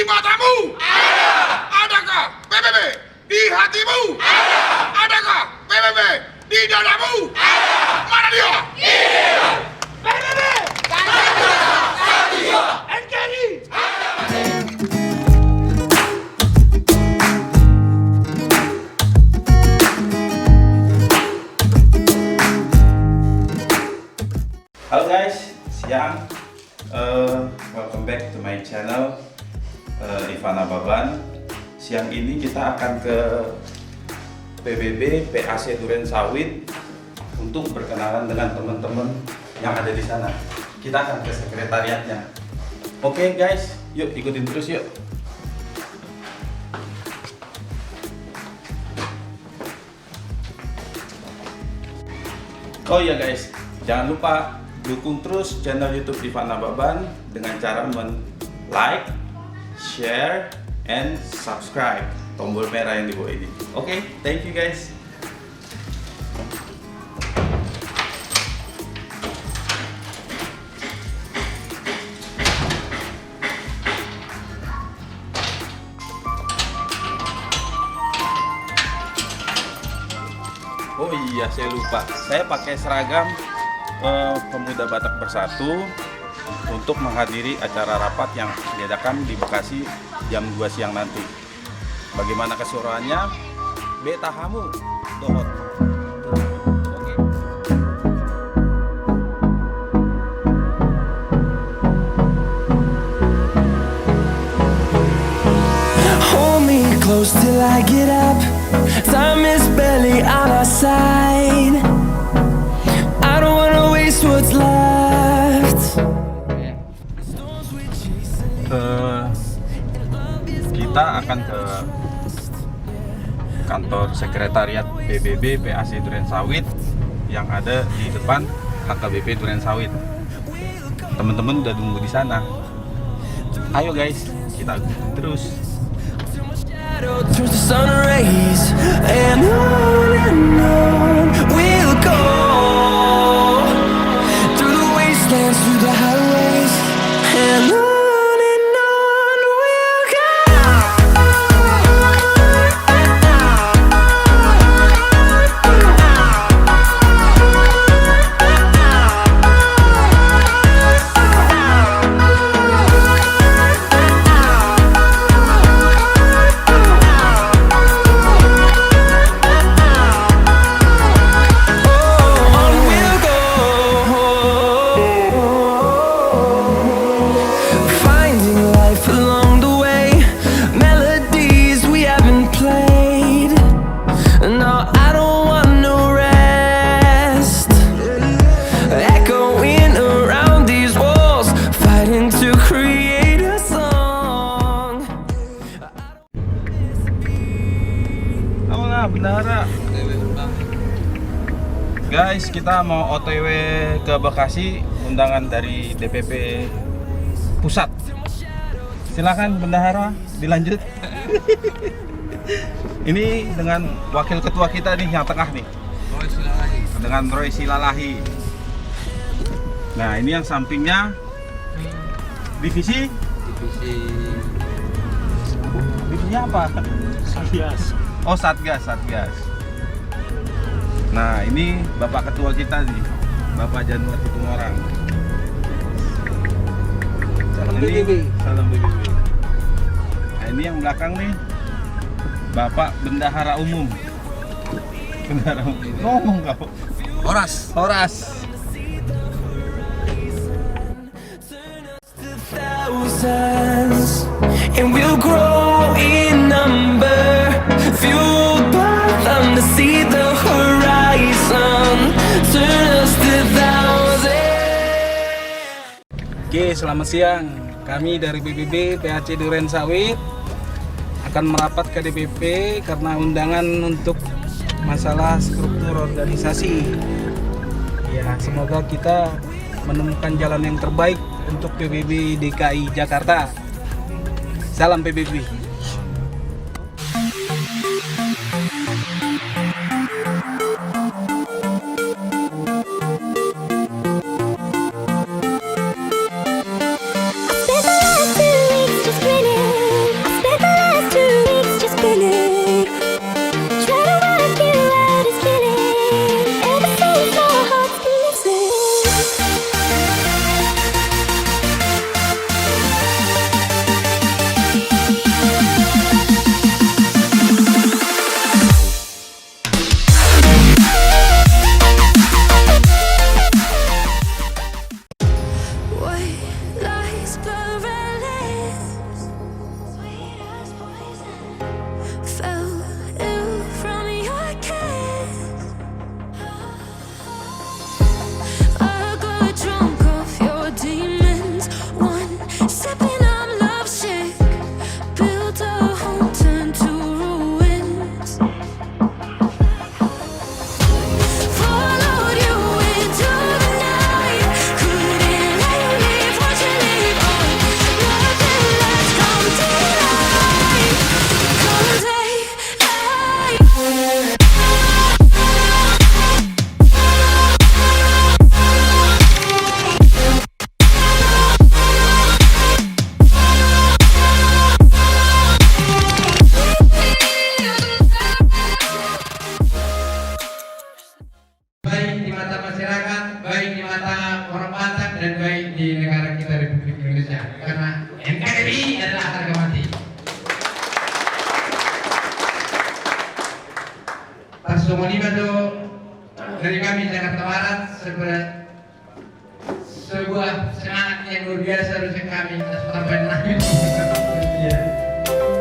matamu? Ada. Adakah PBB di hatimu? Ada. Adakah PBB di dadamu? Ada. Mana dia? Iya. PBB. Satrio. NKRI. Halo guys, siang. Welcome back to my channel, Rifana Baban. Siang ini kita akan ke PBB PAC Duren Sawit untuk berkenalan dengan teman-teman yang ada di sana. Kita akan ke sekretariatnya. Oke guys, yuk ikutin terus yuk. Oh iya guys, jangan lupa dukung terus channel YouTube Rifana Baban dengan cara like, share, and subscribe. Tombol merah yang di bawah ini. Oke, thank you guys. Oh iya, saya lupa. Saya pakai seragam Pemuda Batak Bersatu untuk menghadiri acara rapat yang diadakan di Bekasi jam 2 siang nanti. Bagaimana keseruannya? Beta hamu dohot. Oke. Hold me close till I get up. Time is barely on our side. I don't wanna waste what's left. Kita akan ke kantor sekretariat PBB PAC Duren Sawit yang ada di depan HKBP Duren Sawit. Teman-teman udah nunggu di sana. Ayo guys, kita terus. Turns to sun rays, and on we'll go, through the wastelands, through the highways, and on we'll go. Bendahara. Guys, kita mau OTW ke Bekasi, undangan dari DPP pusat. Silakan Bendahara, dilanjut. Ini dengan wakil ketua kita nih yang tengah nih. Dengan Roy Silalahi. Nah, ini yang sampingnya divisinya apa? Satgas. Oh, Satgas. Nah, ini Bapak Ketua kita nih, Bapak Januar Tumorang. Salam BBB. Nah, ini yang belakang nih, Bapak Bendahara Umum. Ngomong kau. Horas. Thousands, and we'll grow in number, fueled by them to see the horizon, turn us to thousands. Oke, selamat siang. Kami dari PBB PAC Duren Sawit akan merapat ke DPP karena undangan untuk masalah struktur organisasi. Ya, semoga kita menemukan jalan yang terbaik untuk PBB DKI Jakarta. Salam PBB. Spent the last 2 weeks just grinning. semua ini dari kami Jakarta Barat sebuah semangat yang luar biasa untuk kami sampai nanti.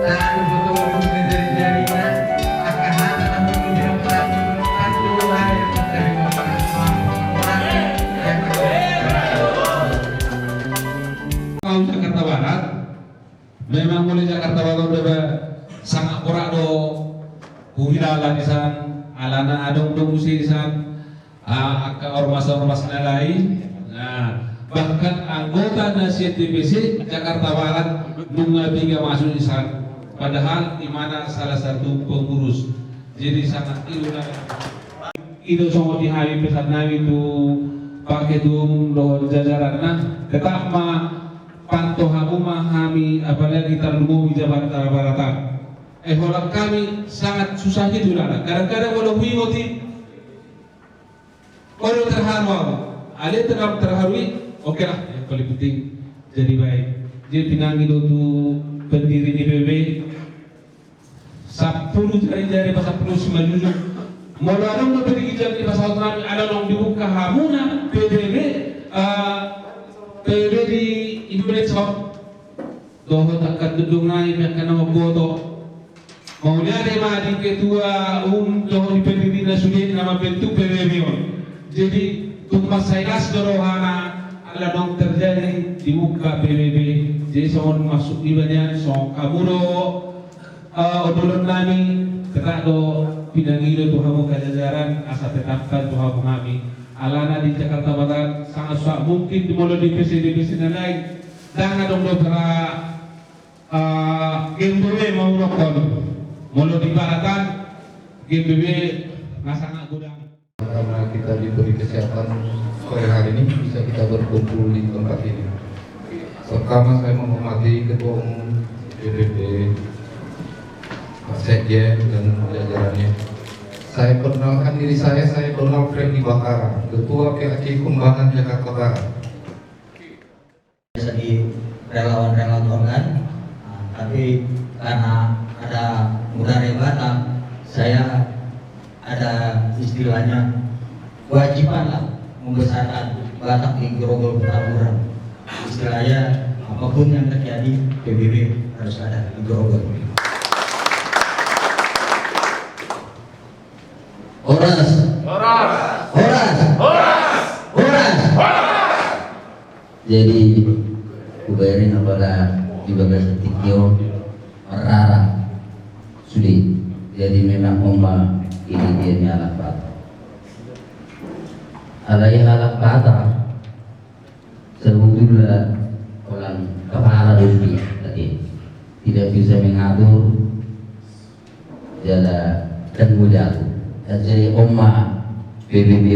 Dan betul dari Jakarta Barat memang mulai Jakarta Barat udah sangat porak do kuhilala di sana alana adong do musi di sana ormas-ormas lain. Nah, bahkan anggota nasi TBC Jakarta Barat bunga tiga masuk di sana, padahal di mana salah satu pengurus. Jadi sangat itu semua di hari pesan nabi itu pakai do jajaran nah tetap pantau hamu memahami apalagi terlalu di Jakarta Barat. Holang kami sangat susah gitu lah. Kadang-kadang kalau mengikuti orang terharu, ada terharu, oke lah. Yang paling penting jadi baik. Jadi pinang itu pendiri DPP 10 jari-jari pasal 10 semajujur. Mau dong berdiri jadi pasal kami ada dong dibuka hamuna PBB di Indonesia. Doh takkan duduk naik karena bodoh. Mau lihat di ketua doh di pendiri nasional nama bentuk PBB. Jadi tumpah saya sederhana ada dong terjadi di muka PBB. Jadi semua masuk di banyak so kamu obrolan kami tetap do pinangido tuh kamu kajajaran asa tetapkan tuh kamu kami alana di Jakarta Barat sangat mungkin dimulai di PC lain dan ada beberapa GMBW mau rokok mulai di Baratan GMBW sangat gudang karena kita diberi kesehatan sore hari ini bisa kita berkumpul di tempat ini. Pertama saya menghormati Ketua Umum PBB Pak Sekjen dan jajarannya. Saya perkenalkan diri saya Donald Freddy Bakara, Ketua PAC Kembangan Jakarta Barat. Jadi relawan-relawan organ, tapi karena ada budaya Batak, saya ada istilahnya kewajiban lah membesarkan Batak di Grogol Petamburan. Istilahnya apapun yang terjadi PBB harus ada di Grogol. Horas. Jadi kubayarin apabila di bagas tikio merara sudi. Jadi memang omba ini dia ni alat bata. Alai alat bata sebetulnya orang kepala dulu tadi tidak bisa mengatur jala dan mudah. Jadi omma PBB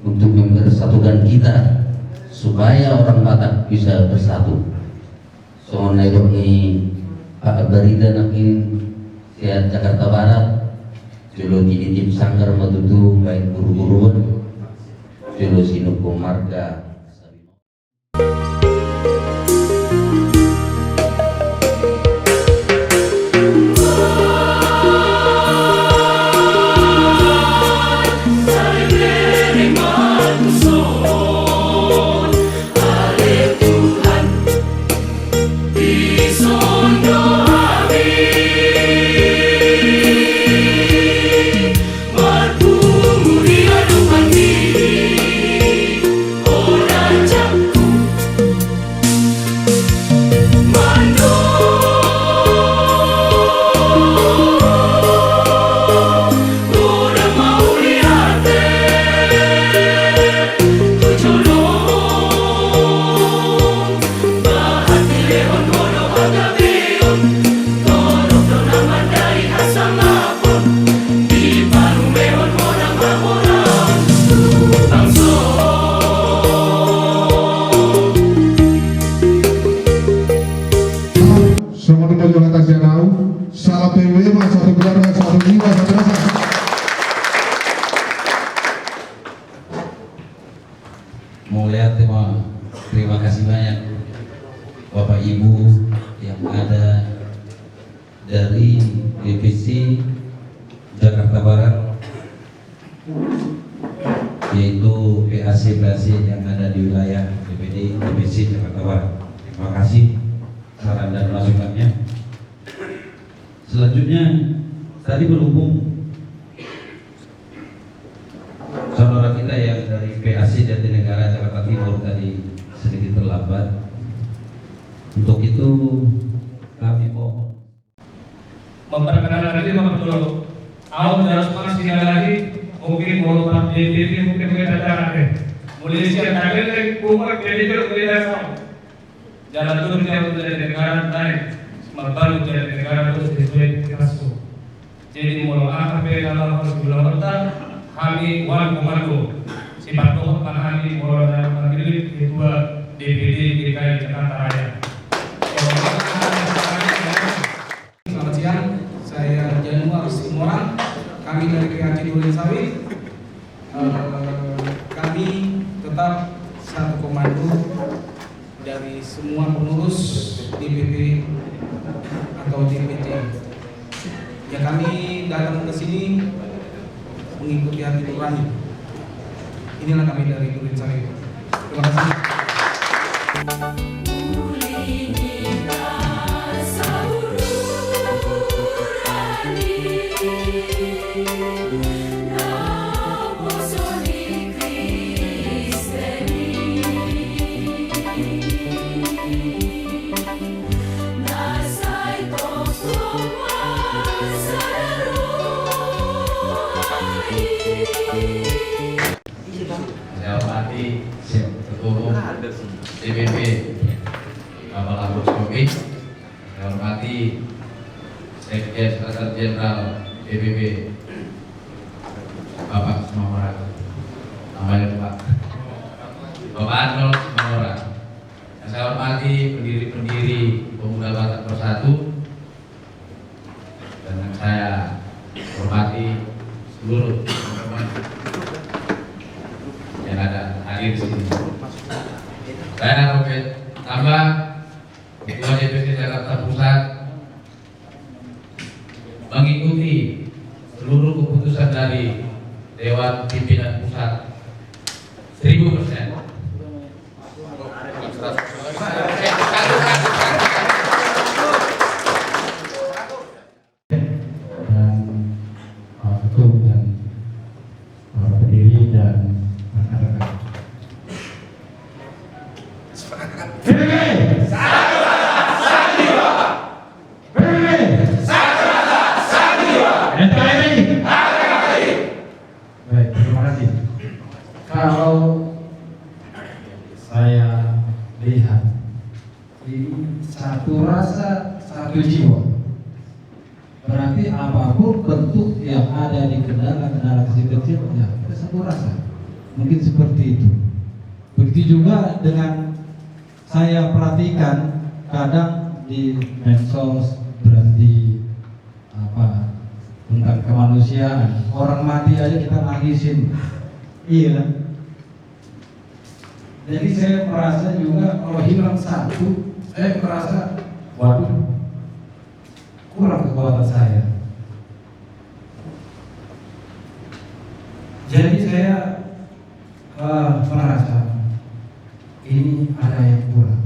untuk mempersatukan kita supaya orang Batak bisa bersatu. Soalnya ini Pak Berita nakin siat Jakarta Barat, jolo tim sanggar matutu baik guru-guruan, jolo sinuko marga. Mulai terima kasih banyak Bapak Ibu yang ada dari DPC Jakarta Barat yaitu PAC yang ada di wilayah DPD DPC Jakarta Barat. Terima kasih saran dan masukannya. Selanjutnya, tadi berhubung saudara kita yang dari PAC Jatinegara Jakarta Timur tadi sedikit terlambat. Untuk itu kami mohon memperkenalkan diri Bapak dulu. Awal dari semua sekali lagi mungkin berupa DPD mungkin kita cari. Mulai siap tadi kumar DPD kita sama. Jalan turun yang dari negara lain, membangun dari negara itu sesuai kasus. Jadi mulai apa dalam bulan kami wan komando sifat doa kami mulai dalam memilih ketua DPD DKI Jakarta Raya. Selamat siang, saya Januar Simorang, kami dari PAC Duren Sawit. Kami tetap satu komando dari semua pengurus DPP atau DPC. Ya kami datang ke sini mengikuti hati nurani. Inilah kami dari Duren Sawit. Terima kasih. Saya hormati Ketua Umum DPP Bapak Agus Komik. Saya hormati Sekjen Sekretaris Jenderal DPP Bapak Semamora. Namanya Pak Bapak Arnold Semamora. Saya hormati pendiri-pendiri Pemuda Batak Bersatu, dan saya hormati seluruh teman-teman yang ada hadir di sini. Saya Robert Tambah, Ketua DPC Jakarta Pusat, mengikuti seluruh keputusan dari Dewan Pimpinan Pusat 1000%. Pak Ketum dan para pendiri dan rekan-rekan. Baik, terima kasih. Kalau saya lihat ini satu rasa, satu jiwa. Berarti apapun bentuk yang ada di kendala-kendala kecil-kecil, ya kita satu rasa. Mungkin seperti itu. Begitu juga dengan saya perhatikan kadang di medsos berarti apa tentang kemanusiaan, orang mati aja kita nangisin. Iya. Jadi saya merasa juga kalau hilang satu, saya merasa waduh, kurang kekuatan saya. Jadi saya merasa ini ada yang kurang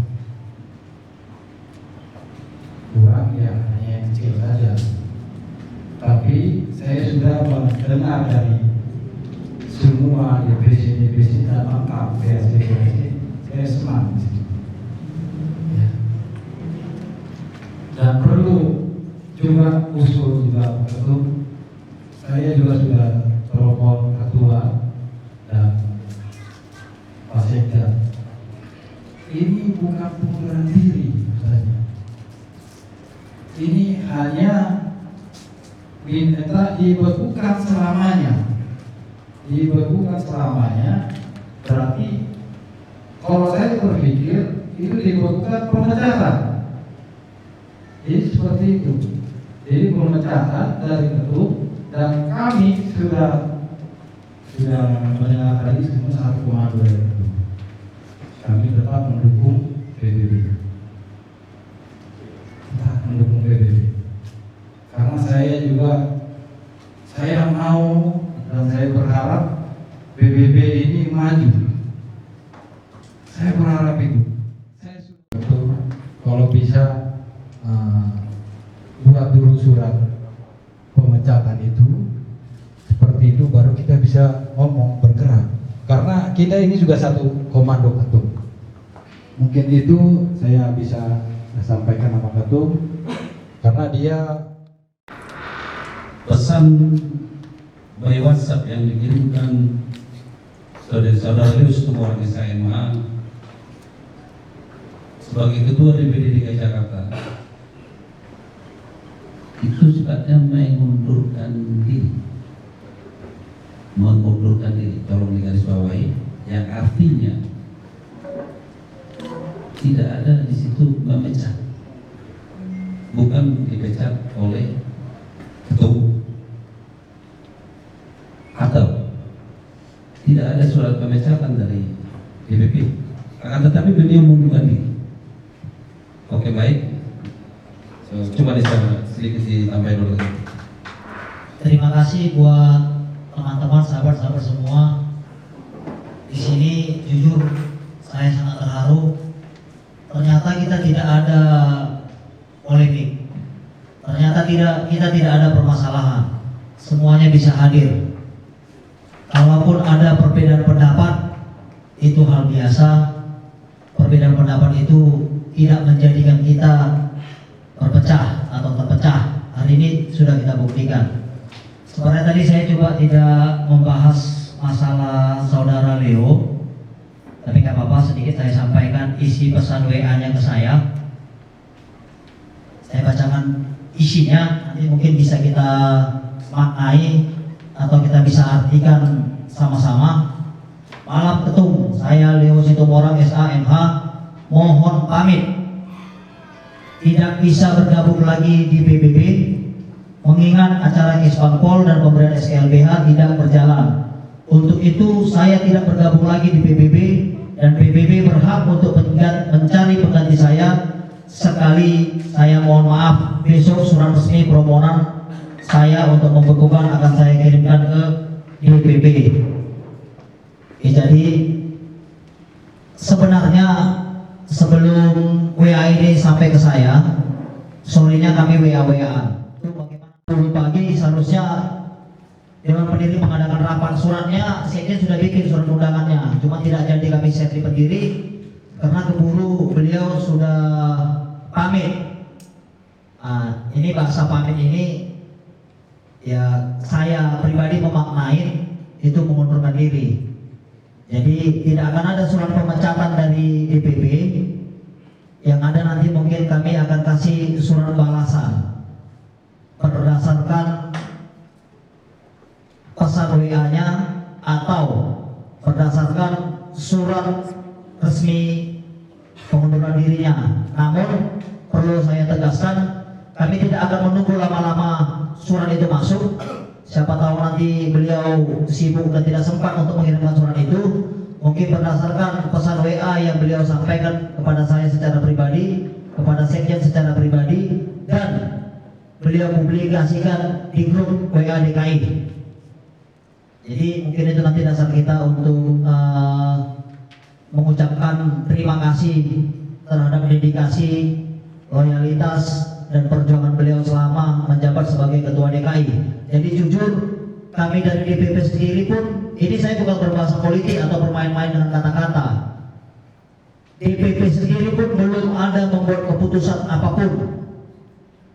ya, hanya yang kecil saja. Tapi saya sudah mendengar dari semua DPC dan lengkap PAC, saya senang. Ya. Dan perlu juga usul juga Ketum, saya juga sudah telepon Ketua dan Pak Sekda. Ini bukan pengunduran diri saja. Ini hanya dibekukan selamanya. Dibekukan selamanya berarti kalau saya berpikir itu dibekukan pemecatan. Jadi seperti itu. Jadi pemecatan dari Ketum, dan kami sudah mendengar tadi semua 1,2 dari Ketum. Kami tetap mendukung PBB. Tetap mendukung PBB. Karena saya mau dan saya berharap PBB ini maju. Saya berharap itu. Saya sudah kalau bisa buat dulu surat pemecatan itu, seperti itu baru kita bisa ngomong bergerak. Karena kita ini juga satu komando ketum. Mungkin itu saya bisa sampaikan sama ketum, karena dia pesan by WhatsApp yang dikirimkan saudara-saudara semua orang SMA sebagai ketua DPD DKI Jakarta itu sifatnya mengundurkan diri, tolong digarisbawahi, yang artinya tidak ada di situ memecat, bukan dipecat oleh ketua atau tidak ada surat pemecatan dari DPP, akan tetapi beliau mengundurkan diri. Oke, baik, coba sedikit ditambahin dulu. Terima kasih buat teman-teman, sahabat-sahabat semua. Di sini jujur saya sangat terharu. Ternyata kita tidak ada polemik. Ternyata kita tidak ada permasalahan. Semuanya bisa hadir. Kalaupun ada perbedaan pendapat, itu hal biasa. Perbedaan pendapat itu tidak menjadikan kita berpecah atau terpecah. Hari ini sudah kita buktikan. Sebenarnya tadi saya coba tidak membahas masalah saudara Leo, tapi nggak apa-apa, sedikit saya sampaikan isi pesan WA-nya ke saya. Saya bacakan isinya, nanti mungkin bisa kita maknai atau kita bisa artikan sama-sama. Malam ketum, saya Leo Situmorang SAMH mohon pamit, tidak bisa bergabung lagi di PBB mengingat acara Isbangpol dan pemberian SKLBH tidak berjalan. Untuk itu saya tidak bergabung lagi di PBB dan PBB berhak untuk mencari pengganti saya. Sekali saya mohon maaf, besok surat resmi permohonan saya untuk membekukan akan saya kirimkan ke DPP. Jadi sebenarnya sebelum WA ini sampai ke saya, sorenya kami WA-WA. Dulu pagi seharusnya Dewan Pendiri mengadakan rapat, suratnya sekjen sudah bikin surat undangannya, cuma tidak jadi kami setri pendiri karena keburu beliau sudah pamit. Nah, ini bahasa pamit ini ya saya pribadi memaknai itu mengundurkan diri. Jadi tidak akan ada surat pemecatan dari DPP, yang ada nanti mungkin kami akan kasih surat balasan berdasarkan pesan WA-nya atau berdasarkan surat resmi pengunduran dirinya. Namun perlu saya tegaskan, kami tidak akan menunggu lama-lama surat itu masuk. Siapa tahu nanti beliau sibuk dan tidak sempat untuk mengirimkan surat itu. Mungkin berdasarkan pesan WA yang beliau sampaikan kepada saya secara pribadi, kepada sekjen secara pribadi, dan beliau publikasikan di grup WA DKI. Jadi mungkin itu nanti dasar kita untuk mengucapkan terima kasih terhadap dedikasi, loyalitas, dan perjuangan beliau selama menjabat sebagai ketua DKI. Jadi jujur kami dari DPP sendiri pun, ini saya bukan berbahasa politik atau bermain-main dengan kata-kata. DPP sendiri pun belum ada membuat keputusan apapun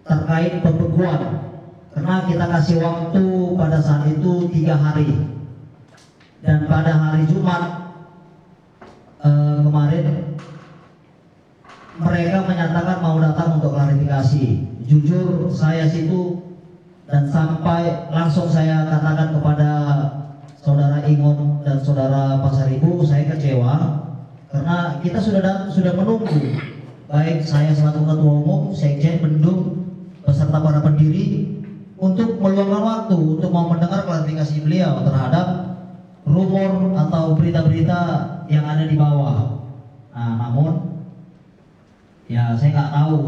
terkait pembekuan, karena kita kasih waktu pada saat itu 3 hari, dan pada hari Jumat kemarin mereka menyatakan mau datang untuk klarifikasi. Jujur saya situ, dan sampai langsung saya katakan kepada saudara Ingon dan saudara Pasaribu, saya kecewa karena kita sudah menunggu, baik saya selaku ketua umum, sekjen, bendung, beserta para pendiri, untuk meluangkan waktu untuk mau mendengar klarifikasi beliau terhadap rumor atau berita-berita yang ada di bawah. Nah, namun ya saya nggak tahu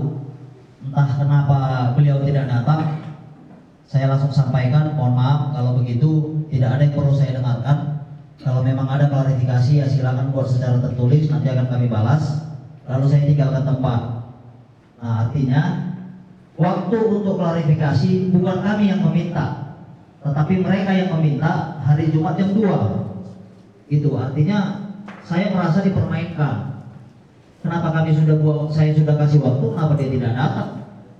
entah kenapa beliau tidak datang. Saya langsung sampaikan, mohon maaf kalau begitu tidak ada yang perlu saya dengarkan. Kalau klarifikasi ya silakan buat secara tertulis, nanti akan kami balas. Lalu saya tinggalkan tempat. Nah, artinya waktu untuk klarifikasi bukan kami yang meminta, tetapi mereka yang meminta hari Jumat jam 2. Itu artinya saya merasa dipermainkan. Kenapa kami saya sudah kasih waktu, kenapa dia tidak datang?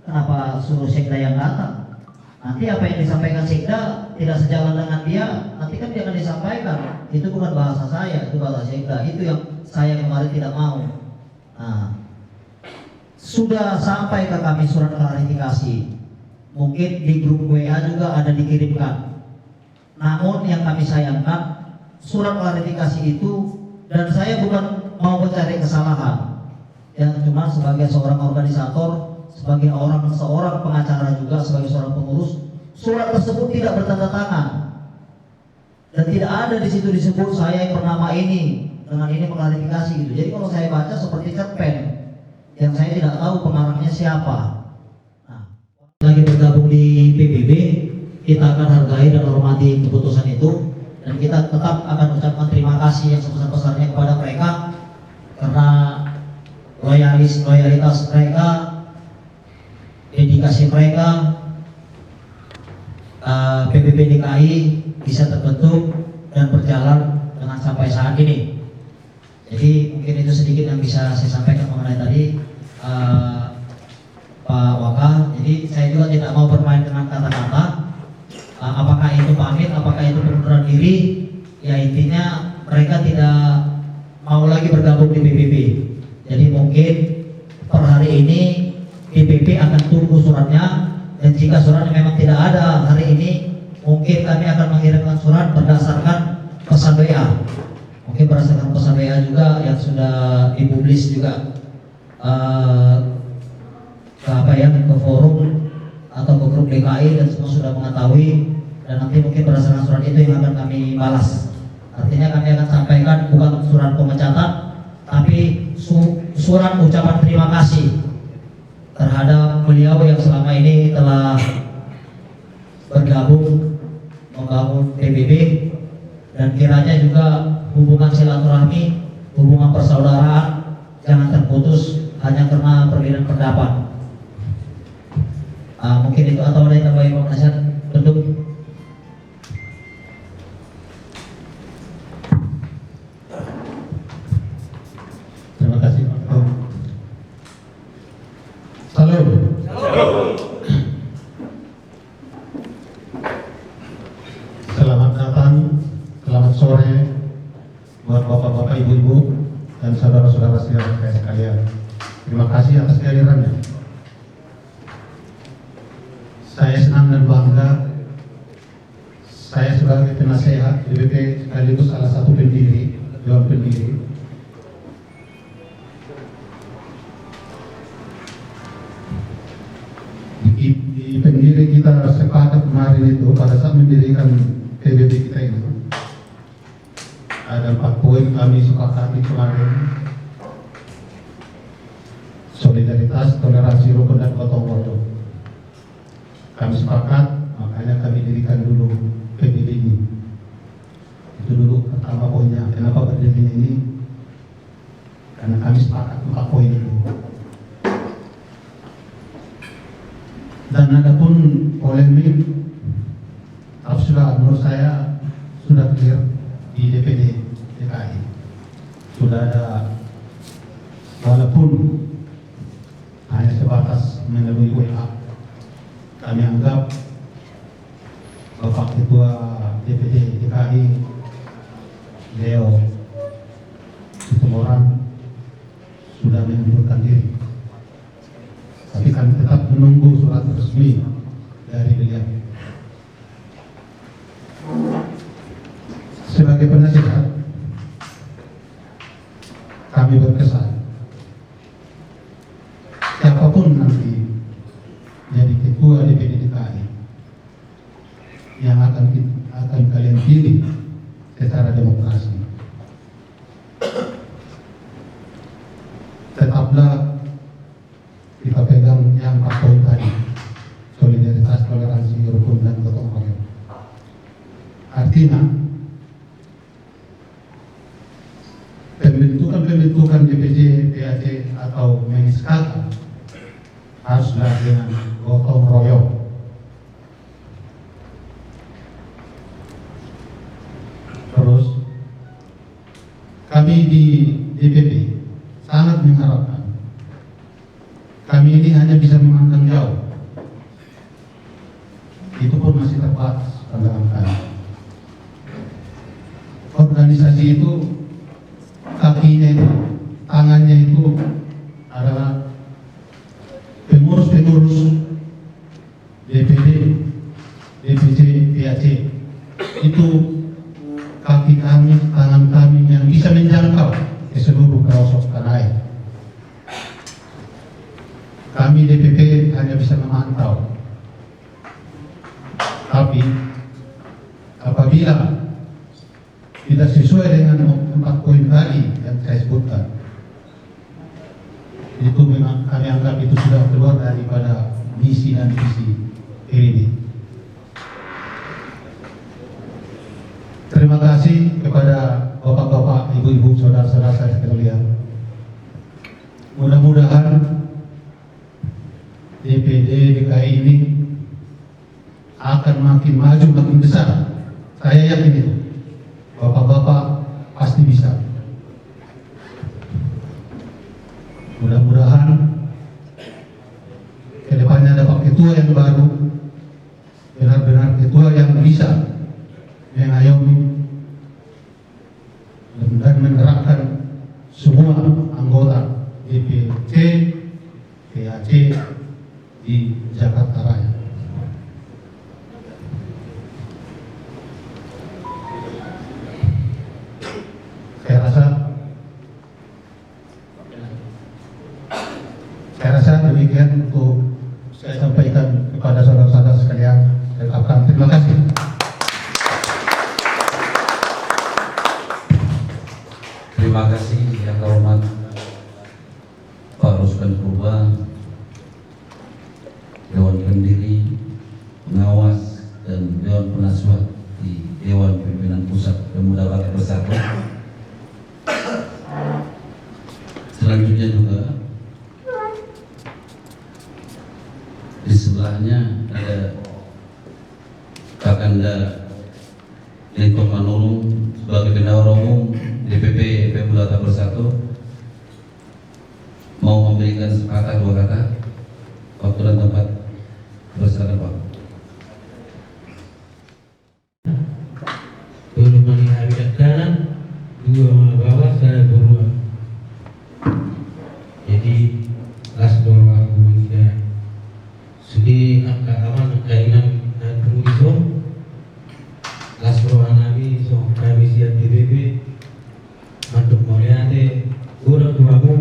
Kenapa suruh sekda yang datang? Nanti apa yang disampaikan sekda tidak sejalan dengan dia, nanti kan dia akan disampaikan. Itu bukan bahasa saya, itu bahasa sekda. Itu yang saya kemarin tidak mau. Nah, sudah sampai ke kami surat klarifikasi. Mungkin di grup WA juga ada dikirimkan. Namun yang kami sayangkan, surat klarifikasi itu, dan saya bukan mau mencari kesalahan, yang cuma sebagai seorang organisator, sebagai seorang pengacara juga, sebagai seorang pengurus, surat tersebut tidak bertanda tangan dan tidak ada di situ disebut saya yang bernama ini dengan ini mengklarifikasi gitu. Jadi kalau saya baca seperti cerpen yang saya tidak tahu pengarangnya siapa. Nah, lagi bergabung di PBB, kita akan hargai dan hormati keputusan itu, dan kita tetap akan ucapkan terima kasih yang sebesar-besarnya kepada mereka karena loyalitas mereka, dedikasi mereka, PBB DKI bisa terbentuk dan berjalan dengan sampai saat ini. Jadi mungkin itu sedikit yang bisa saya sampaikan mengenai tadi Pak Waka. Jadi saya juga tidak mau bermain dengan kata-kata, apakah itu pamit, apakah itu pengunduran diri. Ya intinya mereka tidak mau lagi bergabung di PBB. Jadi mungkin per hari ini DPP akan tunggu suratnya, dan jika suratnya memang tidak ada hari ini, mungkin kami akan mengirimkan surat berdasarkan pesan WA. Mungkin berdasarkan pesan WA juga yang sudah dipublis juga ke forum atau ke grup DKI, dan semua sudah mengetahui, dan nanti mungkin berdasarkan surat itu yang akan kami balas. Artinya kami akan sampaikan bukan surat pemecatan, tapi surat ucapan terima kasih terhadap beliau yang selama ini telah bergabung membangun PBB, dan kiranya juga hubungan silaturahmi, hubungan persaudaraan jangan terputus hanya karena perbedaan pendapat. Mungkin itu, atau ada yang tambahin Pak Penasihat bentuk. Terima kasih Pak Ketua. Salam. Selamat datang, selamat sore buat bapak-bapak, ibu-ibu, dan saudara-saudara sekalian. Terima kasih atas kehadirannya. Saya senang dan bangga. Saya sebagai penasehat DPP sekaligus salah satu pendiri, Dewan Pendiri, di pendiri kita sepakat kemarin itu pada saat mendirikan PBB kita ini ada 4 poin kami sepakati kemarin: solidaritas, toleransi, rukun, dan gotong royong. Kami sepakat, makanya kami dirikan dulu PBB ini. Itu dulu pertama poinnya. Kenapa berdirinya ini? Karena kami sepakat 4 poin itu. Dan ada pun polemik, tapi sudah menurut saya sudah clear di DPD DKI. Sudah ada, walaupun hanya sebatas melalui WA. Kami anggap Bapak Ketua DPD DKI Leo Situmorang sudah mengundurkan diri. Tapi kami tetap menunggu surat resmi dari beliau. Sebagai penasihat, kami berkesan siapapun nanti jadi ketua DPD DKI yang akan kalian pilih secara demokrasi, tetaplah kita pegang yang 4 poin tadi: solidaritas, toleransi, rukun, dan gotong royong. Artinya sekali haruslah dengan gotong royong. Terus kami di DPP sangat mengharapkan kami ini hanya bisa memandang jauh, itu pun masih terbatas pandangan kami. Organisasi itu kakinya itu, tangannya itu adalah pengurus-pengurus DPD, DPC, PAC. Itu kaki kami, tangan kami yang bisa menjangkau ke seluruh pelosok tanah air. Kami DPP hanya bisa memantau. Tapi apabila tidak sesuai dengan 4 poin tadi yang saya sebutkan, itu memang kami anggap itu sudah keluar daripada misi dan visi PBB. Terima kasih kepada bapak-bapak, ibu-ibu, saudara-saudara saya sekalian. Mudah-mudahan DPD DKI ini akan makin maju, makin besar. Saya yakin itu. Bapak-bapak pasti bisa. Mudah-mudahan kedepannya dapat ketua yang baru, benar-benar ketua yang bisa mengayomi dan menggerakkan semua anggota DPC, PAC di Jakarta Raya. Saya rasa demikian untuk saya sampaikan kepada saudara-saudara sekalian. Saya ucapkan terima kasih. Terima kasih yang terhormat Pak Rusdan Purba, Dewan Pendiri, Pengawas, dan Dewan Penasihat di Dewan Pimpinan Pusat Pemuda Batak Bersatu. Selanjutnya juga di sebelahnya ada Kakanda Lintong Manulung sebagai Bendahara Umum DPP Pemuda Batak Bersatu mau memberikan sepatah dua kata. Waktu dan tempat bersilakan Pak. Dulu melihat kanan, dua bawah saya berdua. Jadi las bawah kita sudah angka aman angka enam dan itu las bawah nabi so kami siap DPP untuk melihat urut kamu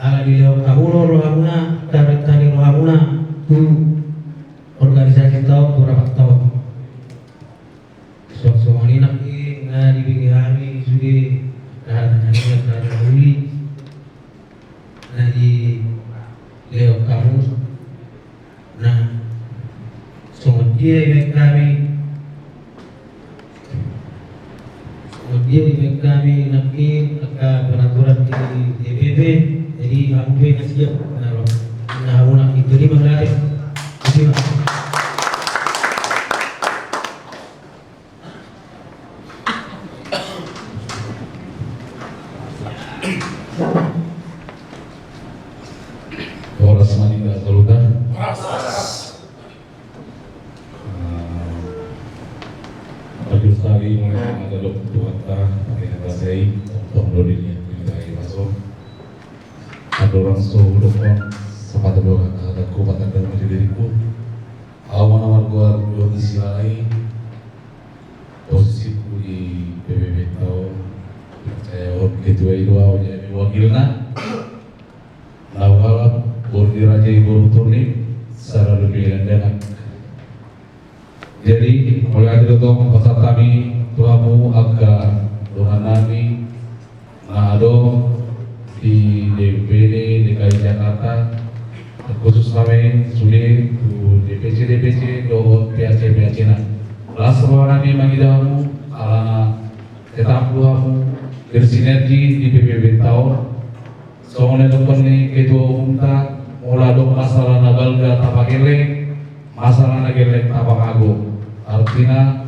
ala di lewat kamu rohamuna tarik tani rohamuna organisasi tahu beberapa tahun sok-sok ini nanti nggak dibagi hari sudah ada uli nah di lewat kamu nah semua dia yang kami nanti akan peraturan di DPP. Jadi aku pengen siap nah aku nak itu di mana deh. Horas Manila Saludan. Bagi sekali mulai ada Tuanta, Ayah Saya, Tom Dodinya, Ayah Masuk. Ada orang sudah sepatu dua kata kupatan dan menjadi diriku. Awan awal gua dua isi lain. Posisiku di PBB tahu. Saya ketua itu jadi wakilna. Nawal bordi raja ibu turni secara lebih rendah. Jadi oleh hati tong pasal kami tuamu agar Tuhan kami ngado di DPD DKI Jakarta khusus kami sulit tu DPC do PAC na ras kami mangidamu alana tetap tuamu bersinergi di PBB tahun soalnya depan nih ketua umum tak mulai dong masalah nabalga tapak elek, masalah nagelek tapak agung. Artinya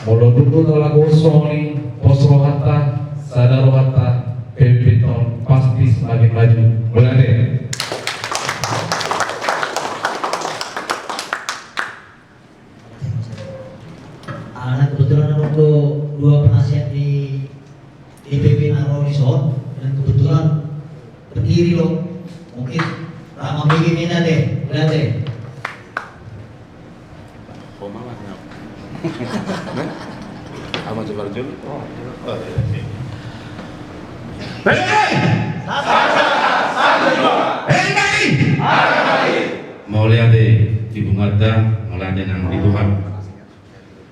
mulai dulu telah gosong nih pos rohata, sadar rohata, pembeton pasti semakin maju. Boleh deh. Kebetulan untuk dua penasihat di DPP Narorison dan kebetulan berdiri loh, mungkin Rama begini deh, udah deh. Ahmad Subarjul. Mauliade Ibu Mata, Maulade nang di Tuhan.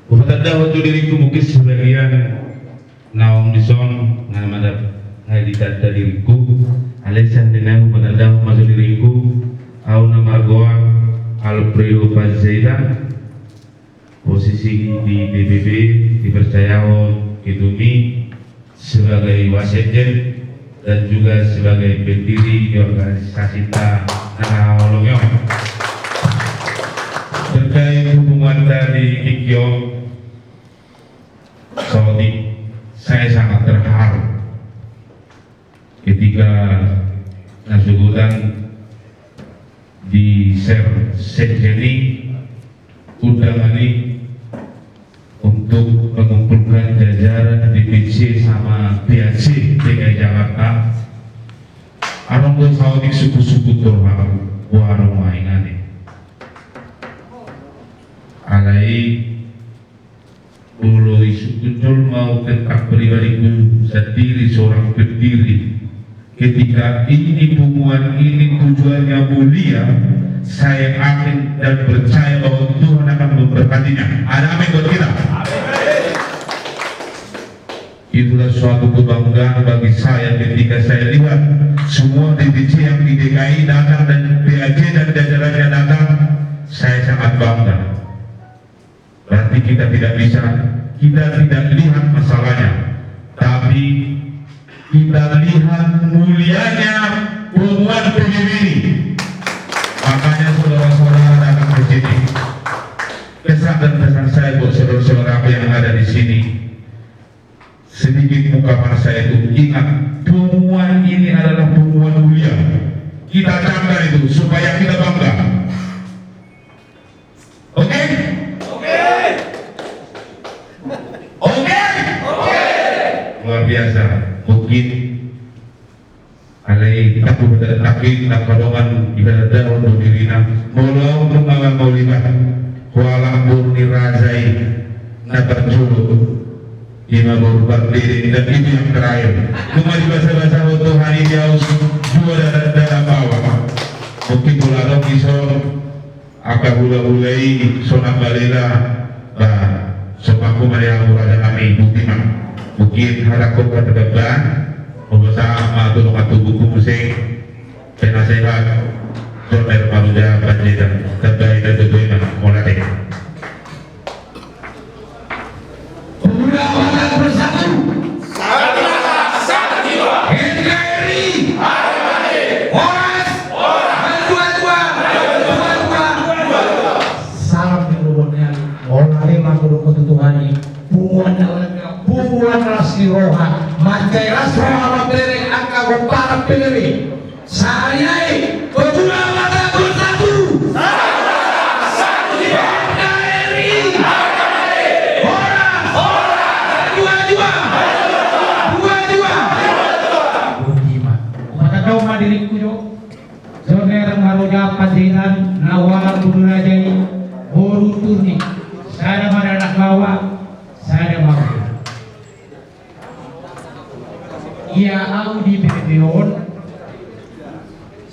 Upatada waktu diriku mungkin sebagian naom dison ngamada ngadikat diriku Alexan denang upatada masuk diriku au nama goa Alfredo Fazaidan posisi di DPP dipercaya Kidumi sebagai wasekjen dan juga sebagai pendiri di organisasi Tanahologyong. Terkait hubungan tadi Kikyong Saudi, saya sangat terharu ketika Nasugudan di share sekjeni undangan ini untuk mengumpulkan jajaran DPC sama PAC DKI Jakarta. Arong gue Saudi suku-suku terharu warung mainane. Alai bulu isu kuncul mau tentang pribadiku sendiri seorang pendiri. Ketika ini hubungan ini tujuannya mulia, saya yakin dan percaya bahwa Tuhan akan memberkatinya. Ada amin buat kita. Itulah suatu kebanggaan bagi saya ketika saya lihat semua DPC yang di DKI datang dan PAC dan jajarannya datang, saya sangat bangga. Berarti kita tidak lihat masalahnya, tapi kita lihat mulianya hubungan PBB ini. Makanya saudara-saudara datang ke sini. Kesan dan pesan saya buat saudara-saudara yang ada di sini, sedikit ungkapan saya itu, ingat hubungan ini adalah hubungan mulia. Kita camkan itu supaya kita bangga. Oke? Luar biasa. Mungkin alai kita pun bertakbir nak kadongan ibadah untuk dirina mula untuk ngawal maulibat wala murni razai nabar julu ima berubah diri dan itu yang terakhir. Cuma di bahasa-bahasa untuk hari jauh dua darah bawah. Mungkin bulan kisah akan hula-hulai sonat balela sepaku Maria Muraja kami buktiman. Mungkin harapku kata depan bersama tulung buku musik penasehat Joner Maruja Panjaitan terbaik dan tentunya mulai pemuda Batak Bersatu satu jiwa NKRI Horas salam kerumunnya oleh makhluk ketutuhan hubungan rasi roha macai ras roha bereng angka gopara pilih sayai pemuda Batak Bersatu satu jiwa NKRI Mata diriku jo Joner Maruja Panjaitan Nawar Budurajai Boru Turni saya ada anak bawa saya ada bawa ia aku di BPON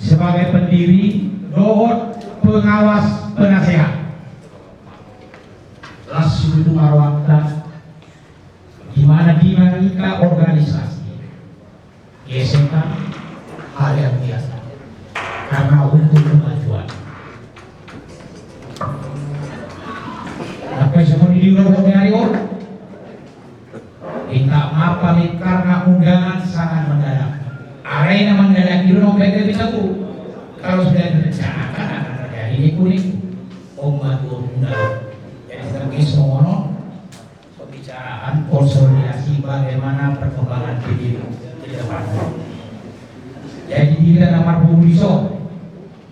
sebagai pendiri dohot pengawas penasehat langsung itu marwakta di mana dinamika organisasi gesekan hal yang biasa karena untuk kemajuan. Apa yang di Robo Merio? Minta maaf kami karena undangan sangat mendadak. Arena mendadak dulu PBB tahu. Kalau sudah direncanakan akan terjadi ini pembantu muda. Jadi sebagai semua pembicaraan konsolidasi bagaimana perkembangan PBB ke depan. Jadi tidak nomor publiso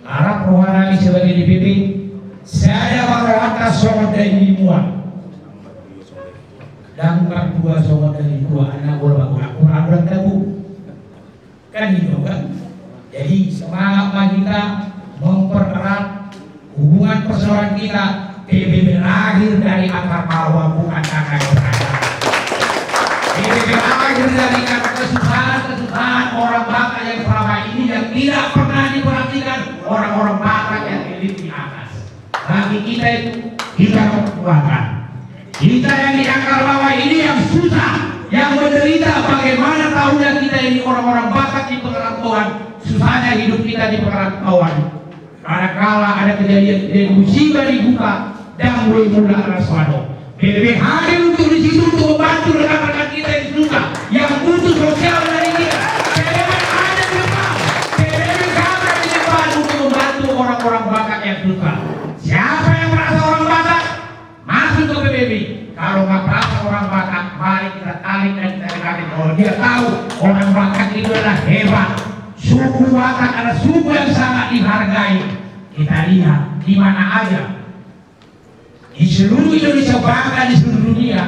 Arab Rohani sebagai DPP saya merawat somot dari muat dan berdua somot dari dua anak kurang tahu kan itu kan. Jadi semangat kita mempererat hubungan persaudaraan kita. PBB lahir dari akar bawah bukan akar berada. PBB lahir dari kesusahan orang Batak yang selama ini yang tidak pernah diperhatikan orang-orang Batak yang elit di atas. Bagi kita itu kita memperjuangkan. Kita yang di akar bawah ini yang susah, yang menderita. Bagaimana tahunya kita ini orang-orang Batak di perantauan, susahnya hidup kita di perantauan. Kadang-kala ada kejadian musibah dibuka dan mulai mula raswado. PBB hadir untuk di situ untuk membantu rekan-rekan kita yang susah, yang butuh sosial dari kita. PBB ada di depan. PBB sama di depan untuk membantu orang-orang Batak yang susah. Siapa yang merasa orang Batak masuk ke PBB. Kalau nggak merasa orang Batak, mari kita tarik dan kita dekati. Kalau dia tahu orang Batak itu adalah hebat. Suku Batak adalah suku yang sangat dihargai. Kita lihat di mana aja di seluruh Indonesia, bahkan di seluruh dunia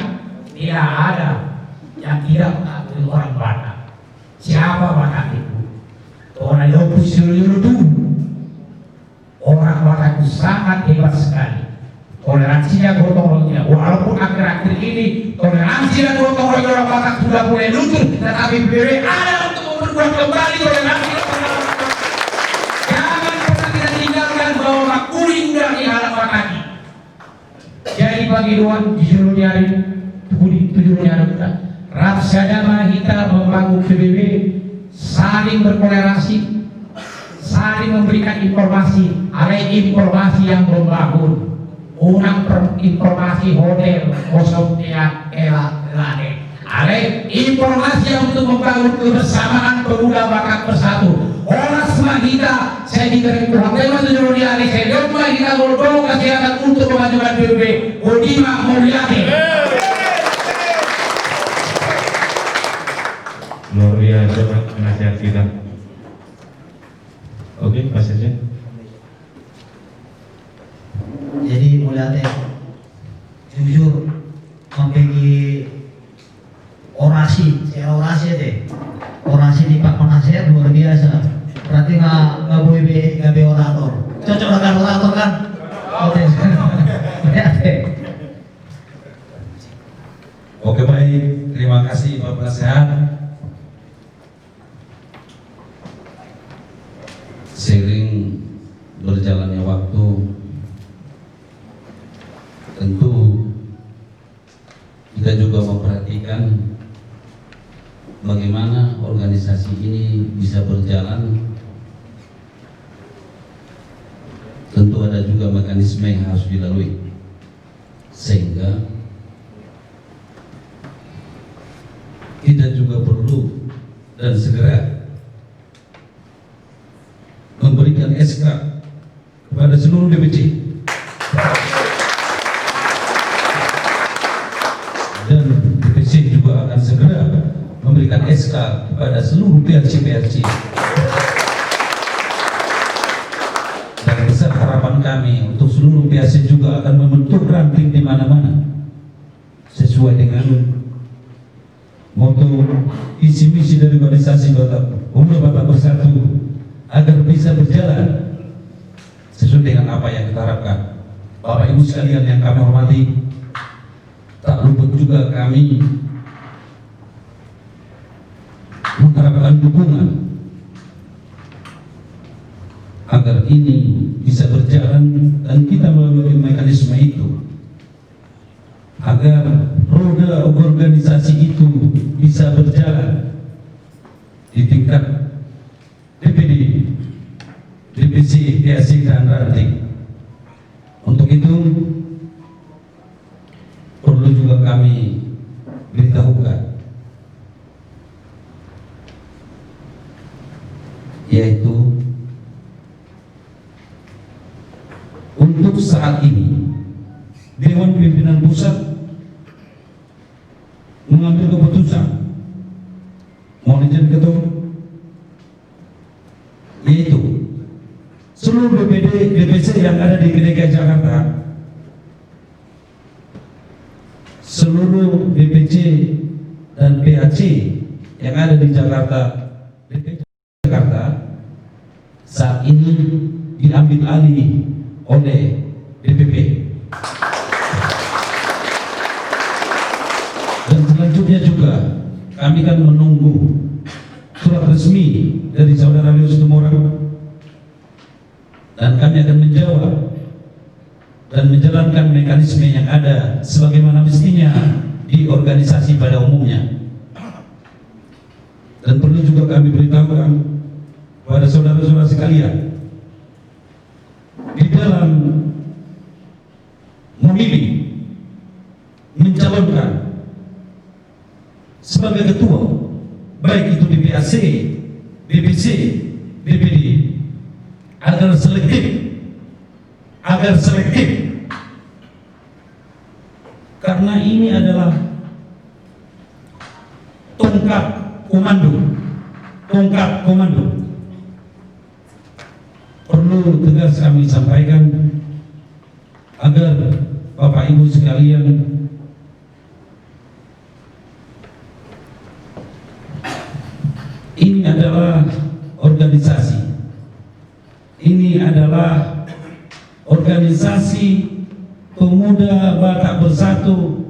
tidak ada yang tidak mengakui orang Batak. Siapa Batak itu? Orang yang seluruh orang Batak itu sangat hebat sekali. Toleransinya gotong royongnya, walaupun akhir-akhir ini toleransi dan gotong royong orang Batak sudah mulai luntur, tetapi PBB ada untuk memperkuat kembali toleransi. Jangan pernah kita tinggalkan bahwa kuring dari hadapan kaki. Jadi bagi Tuhan di seluruh hari tujuh hari kita, Rapsadama kita membangun PBB, saling bertoleransi, saling memberikan informasi, ada informasi yang membangun. Unang informasi hotel kosong tiap elak. Ada informasi yang untuk membangun kebersamaan pemuda Batak bersatu. Orang semua kita, saya diberi Tuhan tema 7 hari, saya domba kita berdoa kesehatan untuk kemajuan PBB. Udima Mulyadi. Luar biasa penasihat kita. Oke, Pak Sekjen. Jadi Mulyadi jujur membagi orasi di Pak Penasihat luar biasa. Berarti nggak boleh orator. Cocok dengan orator kan? Oke, baik, terima kasih Pak Penasihat. Seiring berjalannya waktu, tentu kita juga memperhatikan bagaimana organisasi ini bisa berjalan. Tentu ada juga mekanisme yang harus dilalui, sehingga kita juga perlu dan segera memberikan SK kepada seluruh DPC dan DPC juga akan segera memberikan SK kepada seluruh PRC. Dan besar harapan kami untuk seluruh PRC juga akan membentuk ranting di mana-mana sesuai dengan moto visi misi dari organisasi Pemuda Batak Bersatu agar bisa berjalan sesuai dengan apa yang kita harapkan. Bapak Ibu sekalian yang kami hormati, tak luput juga kami mengharapkan dukungan agar ini bisa berjalan dan kita melalui mekanisme itu agar roda organisasi itu bisa berjalan di tingkat DPD, DPC, PRC dan ranting. Untuk itu perlu juga kami beritahukan yaitu untuk saat ini Dewan Pimpinan Pusat mengambil keputusan mohon izin ketua, yaitu seluruh DPD DPC yang ada di DKI Jakarta, seluruh DPC dan PAC yang ada di Jakarta, DPC Jakarta saat ini diambil alih oleh DPP. Dan selanjutnya juga kami akan menunggu surat resmi dari saudara Leus Tumorang, dan kami akan menjawab dan menjalankan mekanisme yang ada sebagaimana mestinya di organisasi pada umumnya. Dan perlu juga kami beritahukan kepada saudara-saudara sekalian, di dalam memilih mencalonkan sebagai ketua, baik itu di PAC, DPC, DPD, agar selektif, karena ini adalah tongkat komando. Perlu tegas kami sampaikan agar Bapak Ibu sekalian ini adalah organisasi. Ini adalah organisasi pemuda Batak Bersatu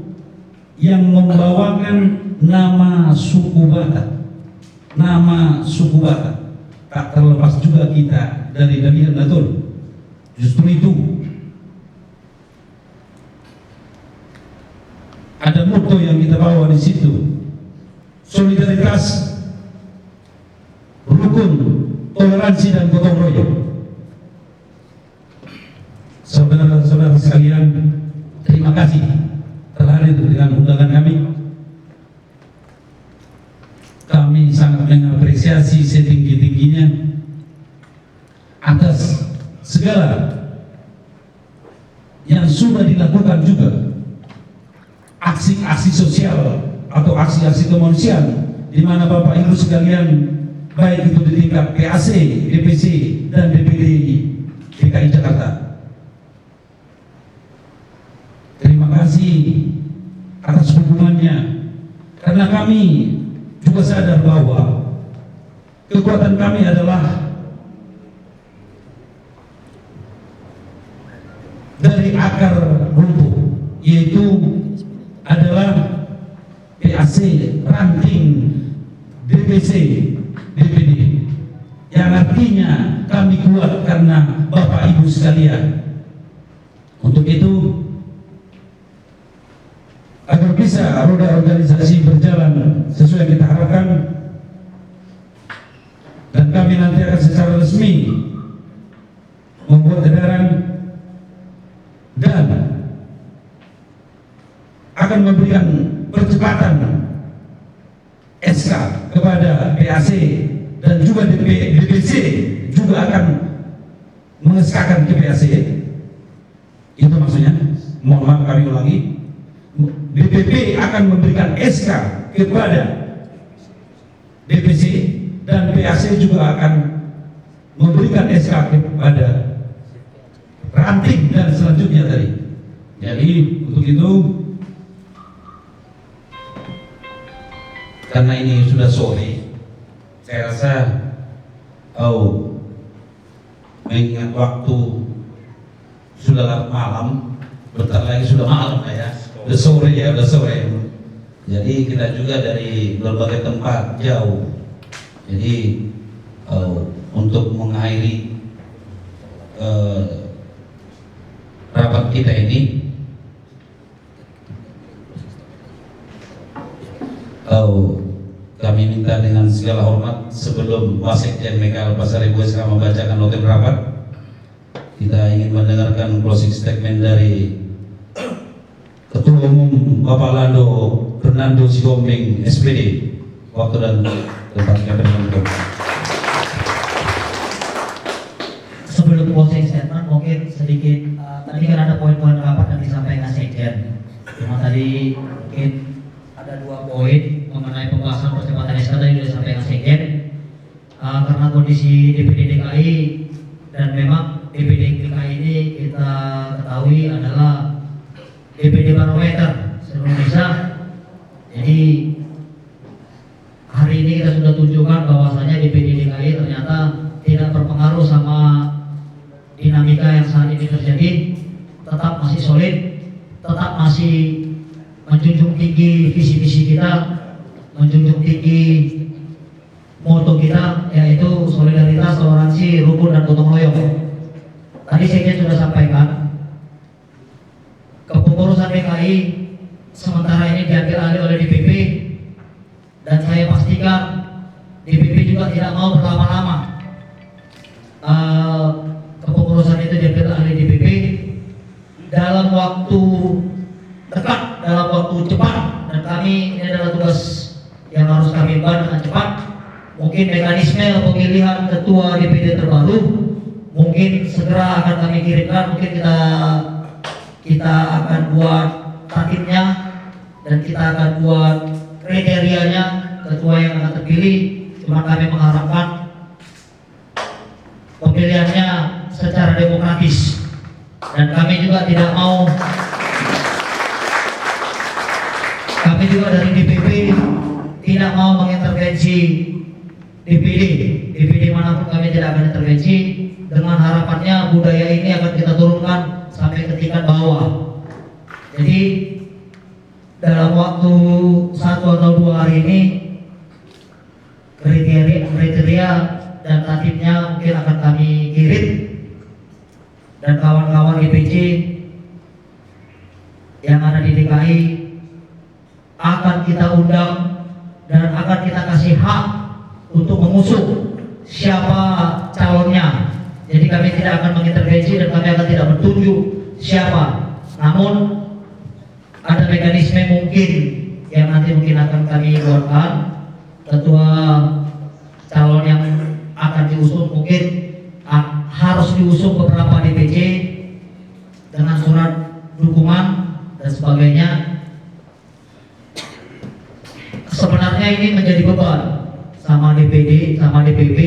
yang membawakan nama suku Batak. Tak terlepas juga kita dari Dalian Natul. Justru itu ada motto yang kita bawa di situ: solidaritas, rukun, toleransi, dan gotong royong. Saudara-saudara sekalian, terima kasih telah hadir dengan undangan kami. Kami sangat mengapresiasi setinggi-tingginya atas segala yang sudah dilakukan juga, aksi-aksi sosial atau aksi-aksi kemanusiaan di mana Bapak Ibu sekalian, baik itu di tingkat PAC, DPC, dan DPD DKI Jakarta. Terima kasih atas dukungannya, karena kami juga sadar bahwa kekuatan kami adalah dari akar rumput, yaitu adalah PAC, ranting, DPC, DPD, yang artinya kami kuat karena Bapak Ibu sekalian. Untuk itu, agar bisa roda organisasi berjalan sesuai yang kita harapkan, dan kami nanti akan secara resmi membuat edaran dan akan memberikan percepatan SK kepada PAC, dan juga DPC juga akan mengeskakan ke PAC. Itu maksudnya, mohon maaf kami ulangi, DPP akan memberikan SK kepada DPC, dan PAC juga akan memberikan SK kepada ranting dan selanjutnya tadi. Jadi untuk itu, karena ini sudah sore, saya rasa mengingat waktu sudah malam, bentar lagi sudah malam ya. Udah sore. Jadi kita juga dari berbagai tempat jauh. Jadi untuk mengakhiri rapat kita ini, kami minta dengan segala hormat sebelum Wasekjen Mekael Pasaribu SK membacakan notem rapat, kita ingin mendengarkan closing statement dari Ketua Umum Bapak Lando Fernando Sihombing SPD. Waktu dan tempatnya berlangsung. closing statement mungkin sedikit. Tadi kan ada poin-poin rapat yang disampaikan sekjen. Cuma tadi mungkin ada 2 poin mengenai pembahasan percepatan SK tadi sudah disampaikan sekjen. Karena kondisi DPD DKI dan memang DPD DKI ini kita ketahui adalah DPD barometer seluruh Indonesia. Jadi hari ini kita sudah tunjukkan bahwasanya DPD DKI ternyata tidak berpengaruh sama dinamika yang saat ini terjadi, tetap masih solid, tetap masih menjunjung tinggi visi-visi kita, menjunjung tinggi moto kita, yaitu solidaritas, toleransi, rukun dan gotong royong. Tadi saya sudah sampaikan, kepengurusan DKI sementara ini diambil alih oleh DPP, dan saya pastikan DPP juga tidak mau berlama-lama. Kepengurusan itu diambil alih DPP dalam waktu dekat, dalam waktu cepat, dan kami ini adalah tugas yang harus kami emban dengan cepat. Mungkin mekanisme pemilihan ketua DPD terbaru mungkin segera akan kami kirimkan. Mungkin kita akan buat tatipnya dan kita akan buat kriterianya ketua yang akan terpilih. Cuma kami mengharapkan pemilihannya secara demokratis, dan kami juga tidak mau, kami juga dari DPP tidak mau mengintervensi DPD manapun. Kami tidak akan intervensi, dengan harapannya budaya ini akan kita turunkan sampai ke tingkat bawah. Jadi dalam waktu 1 atau 2 hari ini kriteria dan tatipnya mungkin akan kami kirim, dan kawan-kawan DPC yang ada di DKI akan kita undang dan akan kita kasih hak untuk mengusung siapa calonnya. Jadi kami tidak akan mengintervensi dan kami akan tidak menunjuk siapa, namun ada mekanisme mungkin yang nanti mungkin akan kami buatkan. Ketua calon yang akan diusung mungkin harus diusung beberapa DPC dengan surat dukungan dan sebagainya. Sebenarnya ini menjadi beban sama DPD, sama DPP,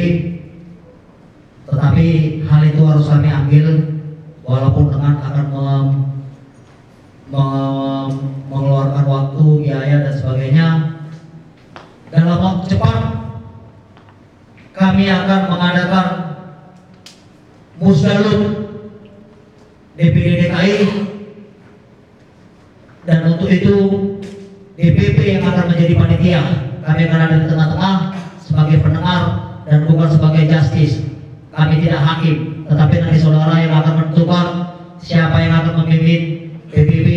tetapi hal itu harus kami ambil walaupun dengan akan mengeluarkan waktu, biaya dan sebagainya. Dalam waktu cepat kami akan mengadakan musdalut DPD DKI, dan untuk itu DPP yang akan menjadi panitia. Kami akan ada di tengah-tengah sebagai pendengar dan bukan sebagai justice. Kami tidak hakim, tetapi nanti saudara yang akan menentukan siapa yang akan memimpin DPP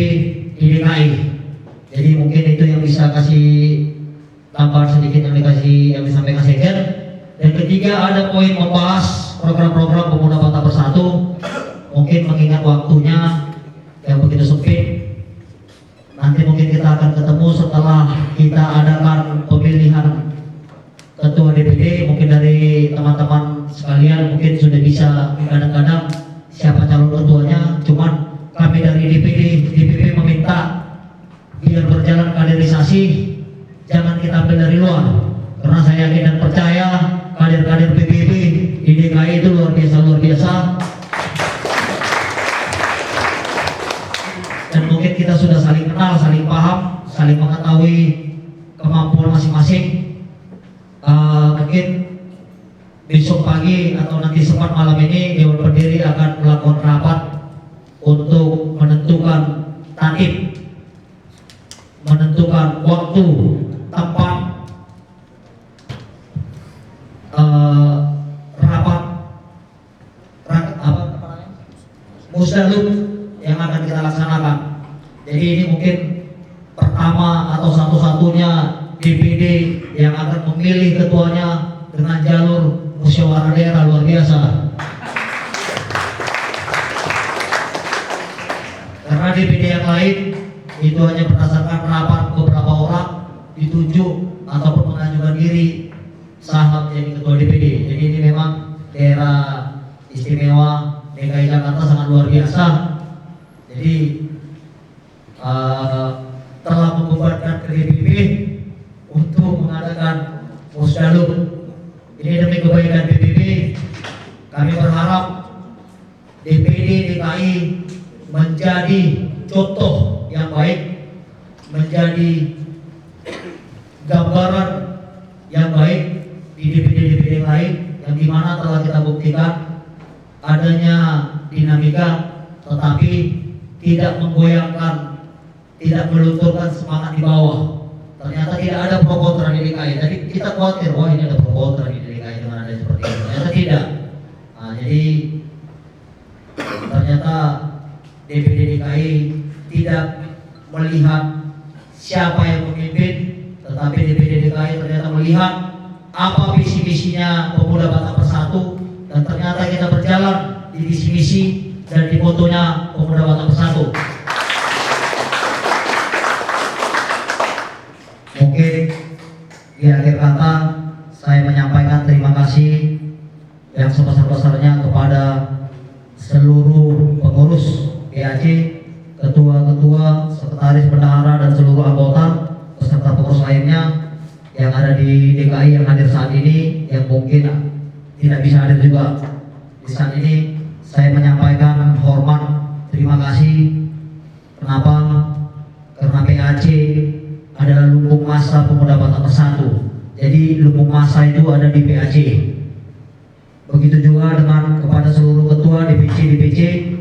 di DKI. Jadi mungkin itu yang bisa kasih tambahan sedikit yang disampaikan sekjen. Dan ketiga, ada poin membahas program-program pemuda Batak Bersatu. Mungkin mengingat waktunya yang begitu sempit, nanti mungkin kita akan ketemu setelah kita adakan pemilihan ketua DPD. Mungkin dari teman-teman sekalian mungkin sudah bisa kadang-kadang siapa calon ketuanya. Cuman kami dari DPP meminta biar berjalan kaderisasi, jangan kita ambil dari luar, karena saya yakin dan percaya kader-kader PBB di DKI itu luar biasa. Dan mungkin kita sudah saling kenal, saling paham, saling mengetahui kemampuan masing-masing. Mungkin besok pagi atau nanti sempat malam ini Dewan Pendiri akan melakukan rapat untuk menentukan tatib, menentukan waktu, tempat rapat musdalut yang akan kita laksanakan. Jadi ini mungkin pertama atau satu-satunya DPD yang akan memilih ketuanya dengan jalur musyawarah daerah, luar biasa. Karena DPD yang lain itu hanya berdasarkan rapat beberapa orang ditunjuk ataupun mengajukan diri sah menjadi ketua DPD. Jadi ini memang daerah istimewa DKI Jakarta sangat luar biasa. Jadi telah membebankan ke DPP untuk mengadakan Musdalub. Ini demi kebaikan PBB. Kami berharap DPD DKI menjadi contoh yang baik, menjadi gambaran yang baik di DPD-DPD lain, yang dimana telah kita buktikan adanya dinamika, tetapi tidak menggoyangkan, tidak melunturkan semangat di bawah. Ternyata tidak ada pro kontra di DKI. Jadi kita khawatir, wah ini ada pro kontra di DKI dengan ada seperti ini. Ternyata tidak. Nah, jadi ternyata DPD DKI tidak melihat siapa yang memimpin, tetapi DPD DKI ternyata melihat apa visi-misinya Pemuda Batak Bersatu, dan ternyata kita berjalan di visi-misi dan di fotonya Pemuda Batak Bersatu. Mungkin di akhir kata saya menyampaikan terima kasih yang sebesar-besarnya kepada seluruh pengurus PAC, ketua-ketua, sekretaris bendahara dan seluruh anggota beserta pengurus lainnya yang ada di DKI yang hadir saat ini, yang mungkin tidak bisa hadir juga di saat ini. Saya menyampaikan hormat, terima kasih. Kenapa? Karena PAC adalah lumbung massa Pemuda Batak Bersatu. Jadi lumbung massa itu ada di PAC. Begitu juga dengan kepada seluruh ketua DPC,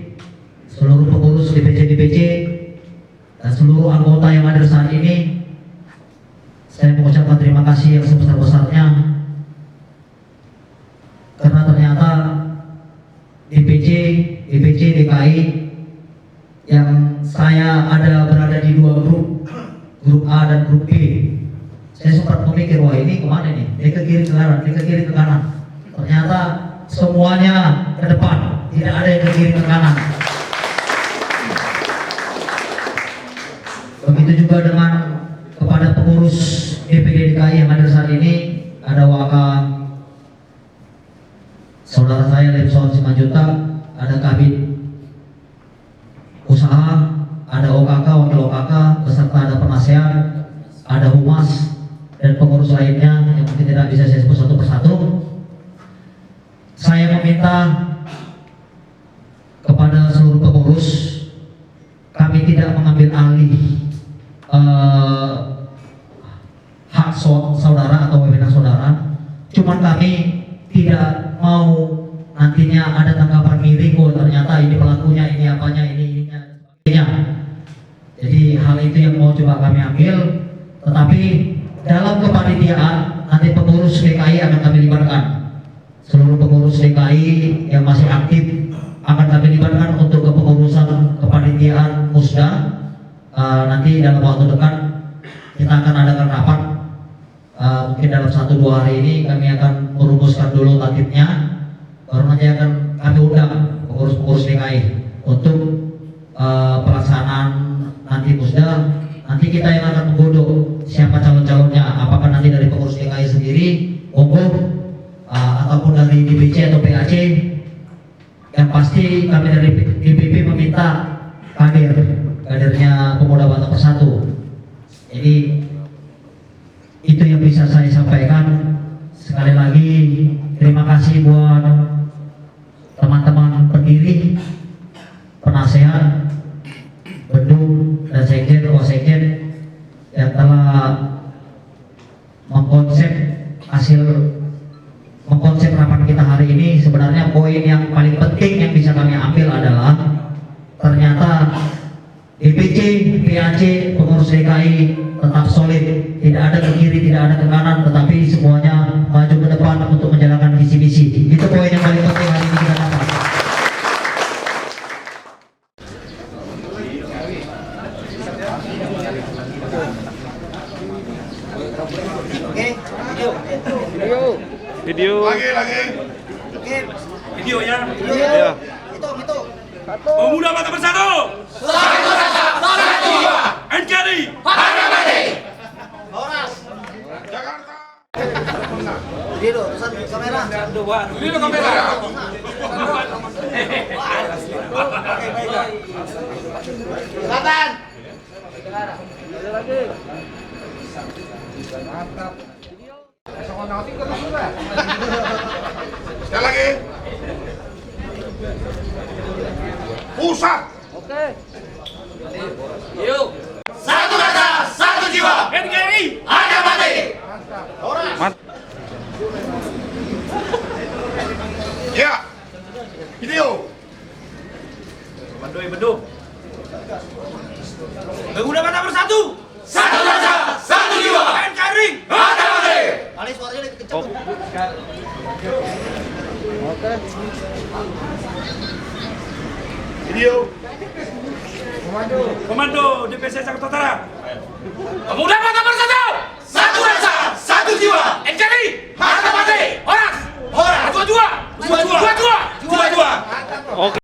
seluruh pengurus DPC, dan seluruh anggota yang hadir saat ini. Saya mengucapkan terima kasih yang sebesar-besarnya, karena ternyata DPC DKI yang saya ada berada di dua grup A dan grup B. Saya sempat memikir, wah ini kemana nih? Dia ke kiri ke kanan, dia ke kiri ke kanan. Ternyata semuanya ke depan, tidak ada yang ke kiri ke kanan. Begitu juga dengan kepada pengurus DPD DKI yang hadir saat ini, ada Waka saudara saya Lemson Simanjuntak, ada Kabid Usaha, ada OKK, wakil OKK, beserta ada penasehat, ada humas, dan pengurus lainnya yang mungkin tidak bisa saya sebut satu persatu. Saya meminta kepada seluruh pengurus, kami tidak mengambil alih hak saudara atau wewenang saudara, cuman kami tidak mau nantinya ada tanggapan miring, oh ternyata ini pelakunya, ini apanya, ini sebagainya. Jadi hal itu yang mau coba kami ambil, tetapi dalam kepanitiaan nanti pengurus DKI akan kami libatkan. Seluruh pengurus DKI yang masih aktif akan kami libatkan untuk kepengurusan kepanitiaan Musda. Nanti dalam waktu dekat kita akan adakan rapat. Mungkin dalam 1-2 hari ini kami akan merumuskan dulu tatipnya, baru nanti akan kami undang pengurus-pengurus DKI untuk pelaksanaan nanti Musda. Nanti kita yang akan menggodok siapa calon-calonnya, apakah nanti dari pengurus DKI sendiri, monggo, ataupun dari DPC atau PAC. Yang pasti kami dari DPP meminta kadernya Pemuda Batak Bersatu. Jadi itu yang bisa saya sampaikan. Sekali lagi terima kasih buat teman-teman pendiri, penasehat, bendung, dan sekjen, wasekjen yang telah mengkonsep rapat kita hari ini. Sebenarnya poin yang paling penting yang bisa kami ambil adalah ternyata DPC, PAC, pengurus DKI tetap solid, tidak ada ke kiri, tidak ada ke kanan, tetapi semuanya maju ke depan untuk menjalankan visi-misi. Itu poin yang paling penting hari ini kita dapat. Video. Lagi. Videonya. Ya. Itu. Pemuda Batak Bersatu. Satu rasa, satu jiwa. NKRI. Harga mati. Horas. Jakarta. Dulu, kamera. Dulu kamera. Selatan. Sekali lagi. Pusat. Oke. Yuk. Satu rasa, satu jiwa. NKRI. Harga mati. Ya. Video. Beduk. Pemuda Batak Bersatu. Satu rasa, satu jiwa. NKRI. Harga mati. Paling suaranya lebih kencang. Oke. Video. Komando DPC Jakarta Utara. Pemuda Batak Bersatu. Satu rasa, satu jiwa. NKRI. Harga mati. Horas. Dua. Oke.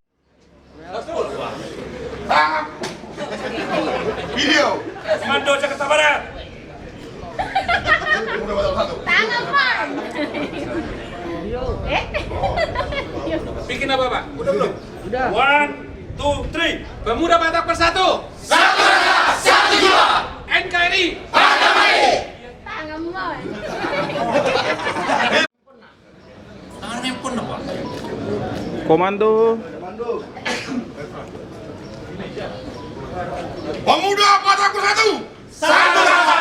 Video. Komando Jakarta Barat. Pemuda Batak Bersatu. Tangan, Pak. Bikin apa, Pak? Udah belum? Udah. 1, 2, 3. Pemuda Batak Bersatu. Satu rasa, satu jiwa. NKRI. Harga mati. Tangan, Pak. Tangan handphone apa? Komando. Pemuda Batak Bersatu. Satu rasa,